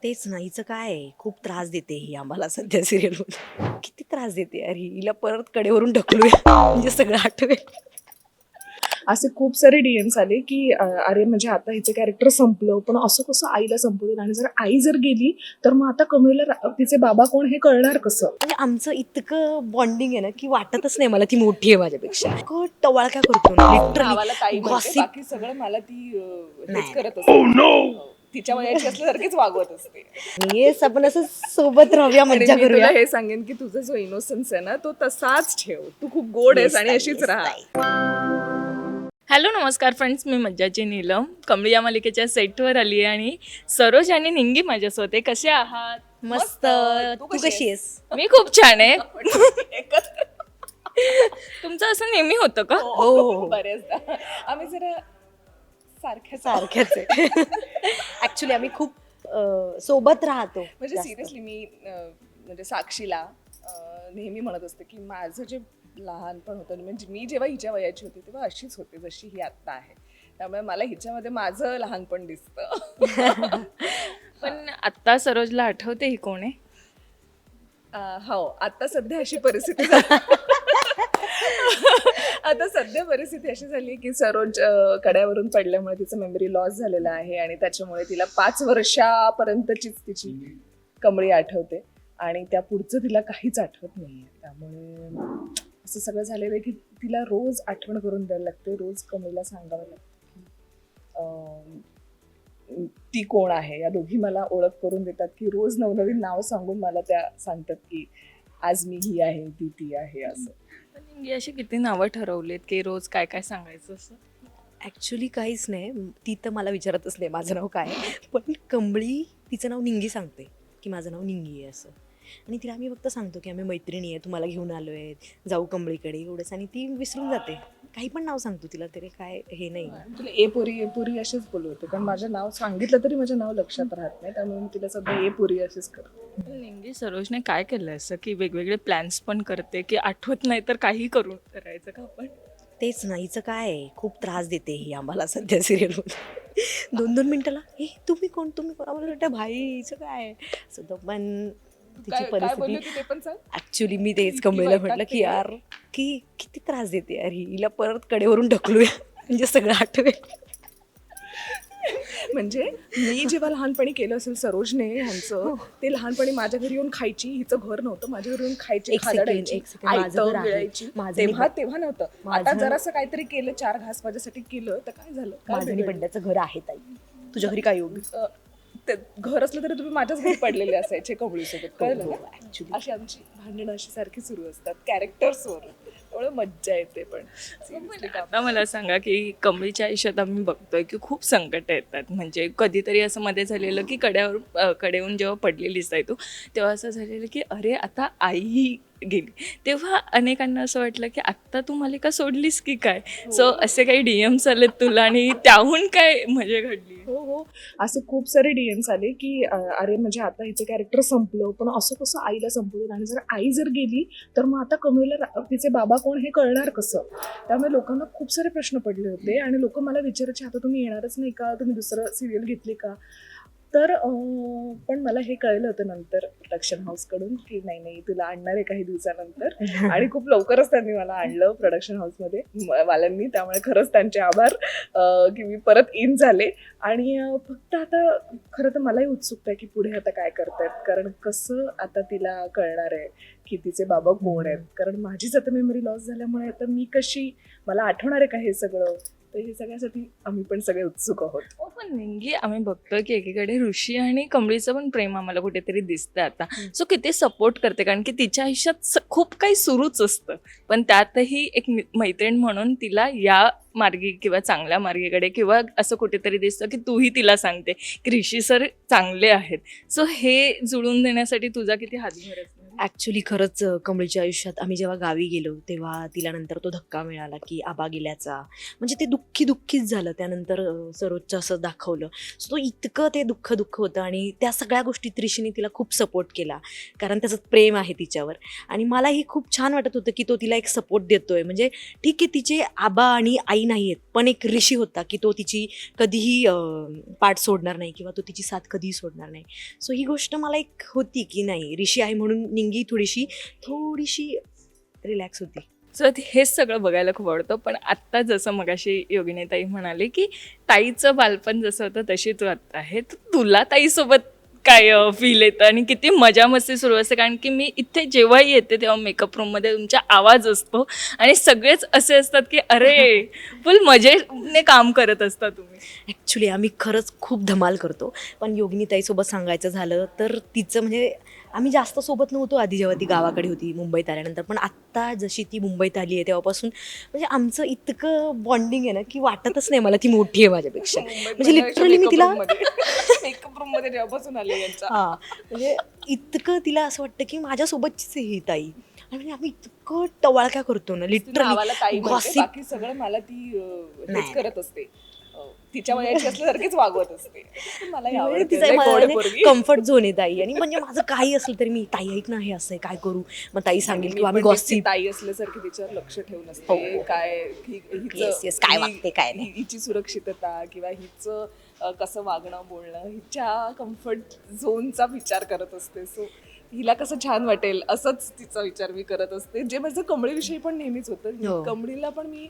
तेच ना, हिचं काय आहे, खूप त्रास देते ही आम्हाला सध्या सिरियलमध्ये. किती त्रास देते यार ही. हिला परत कडेवरून ढकलूया म्हणजे सगळं आठवेल. असे खूप सारे डीएम्स आले की अरे म्हणजे आता हिचं कॅरेक्टर संपलं, पण असं कसं आईला संपवलं, आणि जर आई जर गेली तर मग आता कमळीला तिचे बाबा कोण हे कळणार कसं. म्हणजे आमचं इतकं बॉन्डिंग आहे ना की वाटतच नाही मला ती मोठी आहे माझ्यापेक्षा. इतकं टवाळक्या करतो ना नावाला ताई लिटरली. म्हणते, गॉसिप. बाकी सगळं मला ती हेच नाही. करत असते. तिच्या वयाची असल्यासारखीच वागवत असते. येस, आपण असं सोबत राहूया, आणि मज्जा मी करूया. तुला हे सांगेन की तुझा जो इनोसन्स आहे ना तो तसाच ठेव. तू खूप गोड आहेस Yes, आणि ताई, अशीच yes, राहा. ताई. हॅलो नमस्कार फ्रेंड्स, मी मज्जाची नीलम कमळी या मालिकेच्या सेटवर आली आहे आणि सरोज आणि निंगी माझ्यासोबत आहे. कसे आहात? मस्त. तू तू कशी कशी आहेस? मी खूप छान आहे. एकत्र. तुमचं असं नेहमी होतं का? हो. बरेचदा आम्ही जरा सारख्याच सारख्याच आहे. ऍक्च्युली आम्ही खूप सोबत राहतो. म्हणजे जास्त. सिरियसली मी म्हणजे साक्षीला नेहमी म्हणत असते की माझं जे लहानपण होतं, म्हणजे मी जेव्हा हिच्या वयाची होती तेव्हा अशीच होते जशी ही आत्ता आहे. त्यामुळे मला हिच्यामध्ये माझं लहानपण दिसतं. पण आत्ता सरोजला आठवते ही कोण आहे? हो, आता सध्या अशी परिस्थिती झाली. आता सध्या परिस्थिती अशी झाली की सरोज कड्यावरून पडल्यामुळे तिचं मेमरी लॉस झालेला आहे आणि त्याच्यामुळे तिला 5 वर्षापर्यंतचीच तिची कमळी आठवते आणि त्या पुढचं तिला काहीच आठवत नाहीये. त्यामुळे असं सगळं झालेलं आहे की तिला रोज आठवण करून द्यायला लागते, रोज कमळीला सांगावं लागतं की ती कोण आहे. या दोघी मला ओळख करून देतात की रोज नवनवीन नाव सांगून मला त्या सांगतात की आज मी ही आहे, ती आहे असं. पण निंगी अशी किती नावं ठरवलीत की रोज काय काय सांगायचं असं? ऍक्च्युली काहीच नाही. ती तर मला विचारतच नाही माझं नाव काय आहे. पण कमळी तिचं नाव निंगी सांगते की माझं नाव निंगी आहे असं. आणि तिला आम्ही फक्त सांगतो की आम्ही मैत्रिणी आहे, तुम्हाला घेऊन आलो आहे, जाऊ कमळीकडे, एवढंच. आणि ती विसरून जाते. काही पण नाव सांगतो तिला, तरी काय हे नाही. तुला ए पुरी असेच बोलवते, कारण माझं नाव सांगितलं तरी माझं नाव लक्षात राहत नाही, त्यामुळे मी तिला सध्या ए पुरी असेच करते. पण निंगी सरोजने काय केलं असं की वेगवेगळे प्लॅन्स पण करते की आठवत नाही तर काही करून करायचं का आपण? तेच ना, हिचं काय आहे, खूप त्रास देते ही आम्हाला सध्या सिरियलमध्ये. 2-2 मिनिटाला हे तुम्ही कोण आम्हाला वाटतं भाई हिचं काय आहे असं. तर पण तिची काय बोलली परिस्थिती होती ते पण सांग. ऍक्च्युली मी तेच किती कमळीला म्हटलं वैतागते की ही. यार की किती त्रास देते यार ही. हिला परत कडेवरून ढकलूया म्हणजे सगळं आठवेल. म्हणजे मी जेव्हा लहानपणी केलं असेल सरोजने ह्यांचं, ते लहानपणी माझ्या घरी येऊन खायची. हिचं घर नव्हतं, माझ्या घरी येऊन खायची, एक खादाडायची, सेकंड, माझं घर आयतं आहे. गिळायची. माझं तेव्हा नव्हतं. आता माझं- जरासं काहीतरी केलं, 4 घास माझ्यासाठी केलं तर काय झालं, काय माझं आणि बिघडलं? बंड्याचं घर आहे ताई. तुझ्या घरी काय योग्य? ते घर असलं तरी तुम्ही माझ्याच घरी पडलेले असायचे कमळीसोबत, कळलं हो, ना? actually. अशी आमची भांडणं अशी सारखी सुरू असतात कॅरेक्टर्सवर. एवढं मज्जा येते. पण आता मला सांगा की कमळीच्या आयुष्यात आम्ही बघतोय की खूप संकट येतात. म्हणजे कधीतरी असं मध्ये झालेलं की कडेहून जेव्हा पडलेलीच आहे तू, तेव्हा असं झालेलं की अरे आता आई गेली. तेव्हा अनेकांना असं वाटलं की आत्ता तू मालिका सोडलीस की काय? सो असे काही डीएम्स आलेत तुला आणि त्याहून काय मजा घडली? हो, असे खूप सारे डीएम्स आले की अरे म्हणजे आता हिचं कॅरेक्टर संपलं, पण असं कसं आईला संपवलं, आणि जर आई जर गेली तर मग आता कमळीला तिचे बाबा कोण हे कळणार कसं. त्यामुळे लोकांना खूप सारे प्रश्न पडले होते आणि लोक मला विचारायचे आता तुम्ही येणारच नाही का, तुम्ही दुसरं सिरियल घेतली का. तर पण मला हे कळलं होतं नंतर प्रोडक्शन हाऊसकडून की नाही तुला आणणार आहे काही दिवसानंतर. आणि खूप लवकरच त्यांनी मला आणलं प्रोडक्शन हाऊसमध्ये वाल्यांनी. त्यामुळे खरंच त्यांचे आभार की मी परत इन झाले. आणि फक्त आता खरं तर मलाही उत्सुकता आहे की पुढे आता काय करतायत, कारण कसं आता तिला कळणार आहे की तिचे बाबा कोण आहेत. कारण माझीच आता मेमरी लॉस झाल्यामुळे आता मी कशी, मला आठवणार आहे का हे सगळं. तर हे सगळ्यासाठी आम्ही पण सगळे उत्सुक आहोत. हो, पण निंगी आम्ही बघतोय की एकीकडे ऋषी आणि कमळीचं पण प्रेम आम्हाला कुठेतरी दिसतं आता. सो किती सपोर्ट करते, कारण की तिच्या आयुष्यात खूप काही सुरूच असतं, पण त्यातही एक मैत्रीण म्हणून तिला या मार्गी किंवा चांगल्या मार्गीकडे किंवा असं कुठेतरी दिसतं की तूही तिला सांगते की ऋषी सर चांगले आहेत. सो हे जुळून देण्यासाठी तुझा किती हातभार असणार? ॲक्च्युली खरंच कमळीच्या आयुष्यात आम्ही जेव्हा गावी गेलो तेव्हा तिला नंतर तो धक्का मिळाला की आबा गेल्याचा. म्हणजे ते दुःखीच झालं. त्यानंतर सरोजचं असं दाखवलं. सो तो इतकं ते दुःख होतं आणि त्या सगळ्या गोष्टीत ऋषीने तिला खूप सपोर्ट केला, कारण त्याचं प्रेम आहे तिच्यावर. आणि मलाही खूप छान वाटत होतं की तो तिला एक सपोर्ट देतोय. म्हणजे ठीक आहे, तिचे आबा आणि आई नाही आहेत, पण एक ऋषी होता की तो तिची कधीही पाठ सोडणार नाही किंवा तो तिची साथ कधीही सोडणार नाही. सो ही गोष्ट मला एक होती की नाही, ऋषी आहे म्हणून निंगी थोडीशी रिलॅक्स होती. सो हेच सगळं बघायला खूप आवडतं. पण आत्ता जसं मगाशी योगिनी ताई म्हणाले की ताईचं बालपण जसं होतं तशी तू आत्ता आहे, तर तुला ताईसोबत काय फील येतं आणि किती मजा मस्ती सुरू असते? कारण की मी इथे जेव्हाही येते तेव्हा मेकअप रूममध्ये तुमचा आवाज असतो आणि सगळेच असे असतात की अरे फुल मजेने काम करत असता तुम्ही. ॲक्च्युली आम्ही खरंच खूप धमाल करतो. पण योगिनी ताईसोबत सांगायचं झालं तर तिचं म्हणजे आम्ही जास्त सोबत नव्हतो आधी जेव्हा ती गावाकडे होती मुंबईत आल्यानंतर. पण आत्ता जशी ती मुंबईत आली आहे तेव्हापासून म्हणजे आमचं इतकं बॉन्डिंग आहे ना की वाटतच नाही मला ती मोठी आहे माझ्यापेक्षा. म्हणजे लिटरली मी तिला मेकअप रूम मध्ये जेव्हापासून आले यांच्या हां, म्हणजे इतकं तिला असं वाटतं की माझ्यासोबतचीच आहे ही ताई. आणि म्हणजे आम्ही इतकं टवाळक्या करतो ना नावाला ताई लिटरली म्हणते, गॉसिप. बाकी सगळं मला ती हेच नाही. करत असते. तिच्या वयाची असल्यासारखीच वागवत असते. मला म्हणजे तिचा कम्फर्ट झोन आहे ताई. आणि म्हणजे माझं काही असलं तरी मी ताई ऐक ना हे असं आहे काय करू, मग ताई सांगेल किंवा आम्ही गॉसिप. ताई असल्यासारखी तिच्यावर लक्ष ठेवून हो, असते. हो. काय Yes, yes, काय वागते, काय नाही. हिची सुरक्षितता किंवा हिचं कसं वागणं बोलणं हिच्या कम्फर्ट झोनचा विचार करत असते. सो हिला कसं छान वाटेल असंच तिचा विचार मी करत असते. जे माझं कमळीविषयी पण नेहमीच होतं. हो. कमळीला पण मी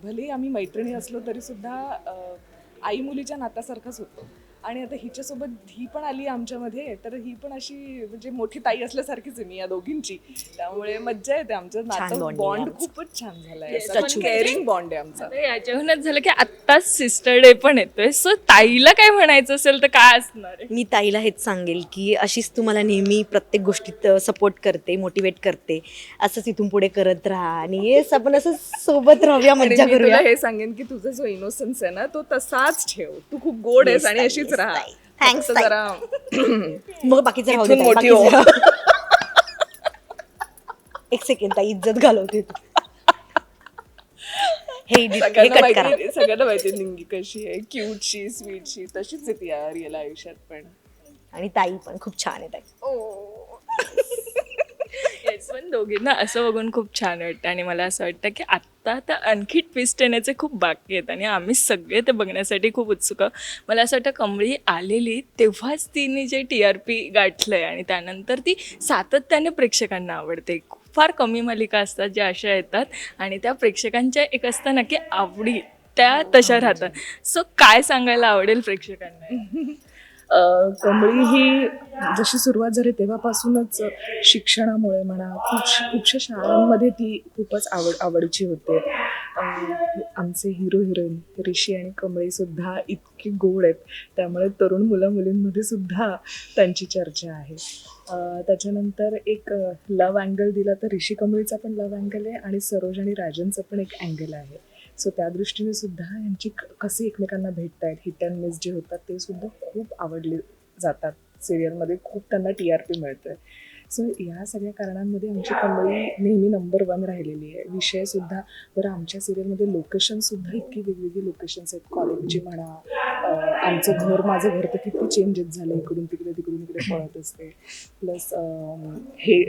भले आम्ही मैत्रिणी असलो तरी सुद्धा आई मुलीच्या नात्यासारखाच होतो. आणि आता हिच्यासोबत ही पण आली आमच्यामध्ये, तर ही पण अशी म्हणजे मोठी ताई असल्यासारखीच आहे मी या दोघींची. त्यामुळे मज्जा येते. आमचं नातं bonding बॉन्ड आहे आमचं. खूपच छान झालंय. Yes, असं पण केअरिंग बॉन्ड आहे आमचा. आता याच्याहूनच झालं की आत्ताच सिस्टर डे पण येतोय. सो ताईला काय म्हणायचं असेल तर काय असणार आहे? मी ताईला हेच सांगेल की अशीच तुम्हाला नेहमी प्रत्येक गोष्टीत सपोर्ट करते, मोटिवेट करते. असंच इथून पुढे करत राहा आणि येस आपण असं सोबत राहूया, आणि मज्जा मी तुला करूया. हे सांगेन की तुझा जो इनोसन्स आहे ना तो तसाच ठेव. तू खूप गोड आहेस आणि अशीच राहा. थँक्स फक्त जरा मग बाकीचं राहू दे इथून ताई, मोठी बाकीचं हो. राहू. एक सेकंड ताई, इज्जत घालवते तू. हे कट करा. सगळ्यांना माहिती निंगी कशी आहे, क्यूटशी स्वीटशी तशीच आहे ती रिअल आयुष्यात पण. आणि ताई पण खूप छान आहे ताई. Yes, पण दोघींना असं बघून खूप छान वाटतं आणि मला असं वाटतं की आत्ता आता आणखी ट्विस्ट येण्याचे खूप बाकी आहेत आणि आम्ही सगळे ते बघण्यासाठी खूप उत्सुक आहोत. मला असं वाटतं कमळी आलेली तेव्हाच तिने जे TRP गाठलंय आणि त्यानंतर ती सातत्याने प्रेक्षकांना आवडते. फार कमी मालिका असतात ज्या अशा येतात आणि त्या प्रेक्षकांच्या एक असतं ना की आवडी त्या तशा राहतात. सो काय सांगायला आवडेल प्रेक्षकांना? कमळी ही जशी सुरुवात झाली तेव्हापासूनच शिक्षणामुळे म्हणा खूपशा शाळांमध्ये ती खूपच आवडीची होते. आमचे हिरो हिरोईन ऋषी आणि कमळी सुद्धा इतकी गोड आहेत, त्यामुळे तरुण मुलींमध्ये सुद्धा त्यांची चर्चा आहे. त्याच्यानंतर एक लव्ह अँगल दिला तर ऋषी कमळीचा पण लव्ह अँगल आहे आणि सरोज आणि राजनचं पण एक अँगल आहे. सो त्या दृष्टीने सुद्धा यांची कसे एकमेकांना भेटत आहेत, हिट अँड मिस जे होतात ते सुद्धा खूप आवडले जातात सिरियलमध्ये. खूप त्यांना TRP मिळतोय. सो या सगळ्या कारणांमध्ये आमची कमळी नेहमी नंबर 1 राहिलेली आहे. विषयसुद्धा बरं आमच्या सिरियलमध्ये लोकेशनसुद्धा इतकी वेगवेगळी लोकेशन्स आहेत. कॉलेजची म्हणा, आमचं घर माझं घर तर किती चेंजेस झालं, इकडून तिकडे पळत असते. प्लस हे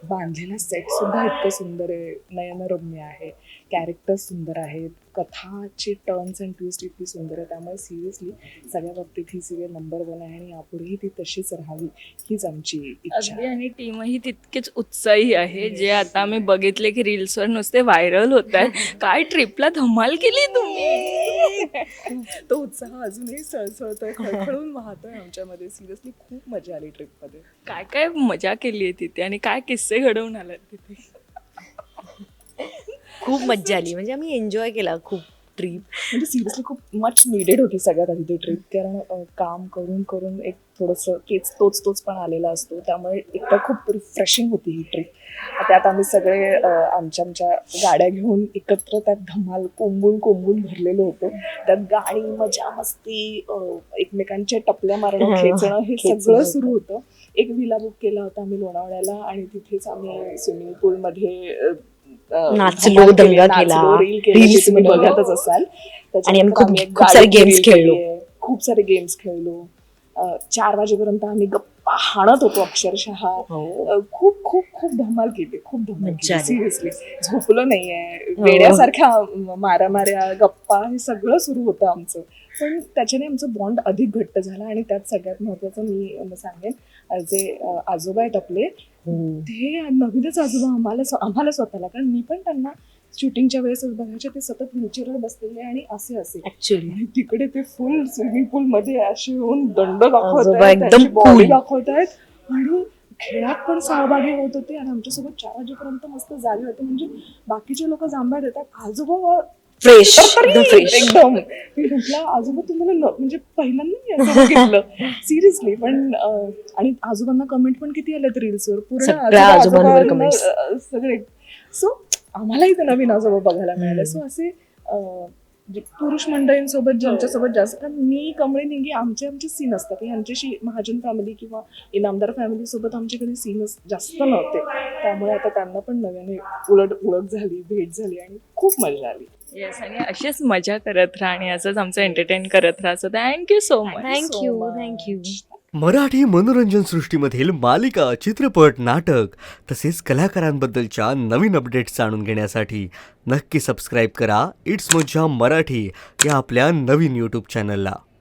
बांधलेला सेटसुद्धा इतकं सुंदर आहे, नयनरम्य आहे, कॅरेक्टर्स सुंदर आहेत, कथाची टर्न्स अँड ट्विस्ट इतकी सुंदर आहे. त्यामुळे सिरियसली सगळ्या बाबतीत ही सिरियल नंबर 1 आहे आणि यापुढेही ती तशीच राहावी हीच आमची इच्छा. अगदी, आणि टीमही तितकीच उत्साही आहे. जे आता आम्ही बघितले की रील्सवर नुसते व्हायरल होत आहेत. काय ट्रिपला धमाल केली तुम्ही! तो उत्साह अजूनही सळसळतोय, खळखळून वाहतोय आमच्यामध्ये. सिरियसली खूप मजा आली ट्रिपमध्ये. काय काय मजा केली आहे तिथे आणि काय किस्से घडवून आलात तिथे? खूप मज्जा आली. म्हणजे आम्ही एन्जॉय केला खूप ट्रीप. म्हणजे सिरियसली खूप मच निडेड होती सगळ्यात आधी ती ट्रिप. कारण काम करून एक थोडंसं तोच पण आलेला असतो, त्यामुळे एकदा खूप रिफ्रेशिंग होती ही ट्रिप. त्यात आम्ही सगळे आमच्या गाड्या घेऊन एकत्र त्यात धमाल कोंबून भरलेलो होतो. त्यात गाणी, मजा मस्ती, एकमेकांच्या टपल्या मारणं, खेचणं हे सगळं सुरू होतं. एक विला बुक केला होता आम्ही लोणावळ्याला आणि तिथेच आम्ही स्विमिंग पूलमध्ये नाचलो, दंगा केला, रील केली, reels तुम्ही बनवल्या. बघतच असाल. आणि आम्ही त्याच्यानंतर एक खूप सारे गाडी games reel केली खेळलो. आहे. खूप सारे गेम्स खेळलो. 4 वाजेपर्यंत आम्ही गप्पा हाणत होतो अक्षरशः. खूप खूप खूप धमाल केली, खूप धमाल मज्जा केली आली. सिरियसली. झोपलो नाहीये, वेड्यासारख्या माऱ्या गप्पा हे सगळं सुरू होतं आमचं. पण त्याच्याने आमचं बॉन्ड अधिक घट्ट झाला आणि त्यात सगळ्यात महत्वाचं मी सांगेन, जे आजोबा आहेत आपले, ते नवीनच आजोबा आम्हाला स्वतःला, कारण मी पण त्यांना शूटिंगच्या वेळेस बघायचे, ते सतत व्हीलचेअरवर बसलेले आणि असे ऍक्च्युली आणि तिकडे ते फुल स्विमिंग पूल मध्ये असे येऊन दंड आजोबा दाखवतायत, एकदम त्यांची बॉडी cool. दाखवतायत आणि खेळात पण सहभागी होत होते आणि आमच्यासोबत 4 वाजेपर्यंत मस्त जागे होते. म्हणजे बाकीचे लोक जांभ्या देतात, आजोबा फ्रेश, तरतरी एकदम फ्रेश. एकदम. मी म्हटलं आजोबा तुम्हाला म्हणजे पहिल्यांदा मी असं बघितलं सिरियसली. पण आणि आजोबांना कमेंट पण किती आल्यात रील्सवर, पूर्ण सगळ्या आजोबांवर आजोबांना, comments. सगळे. सो आम्हालाही ते नवीन आजोबा बघायला मिळाले. सो असे जे पुरुष मंडळींसोबत ज्यांच्यासोबत जास्त, कारण मी कमळी निंगी आमचे सीन असतात, यांच्याशी महाजन फॅमिली किंवा इनामदार फॅमिली सोबत आमचे कधी सीनच जास्त नव्हते. त्यामुळे आता त्यांना पण नव्याने ओळख झाली, भेट झाली आणि खूप मजा आली. येस, आणि अशीच मजा करत राहा आणि असंच आमचं एंटरटेन करत राहा. So thank you so much. Thank you. Marathi मनोरंजन सृष्टीमधील मालिका, चित्रपट, नाटक तसेच कलाकारांबद्दलच्या नवीन अपडेट्स जाणून घेण्यासाठी नक्की सबस्क्राईब करा इट्स मज्जा मराठी या आपल्या नवीन यूट्यूब चॅनलला.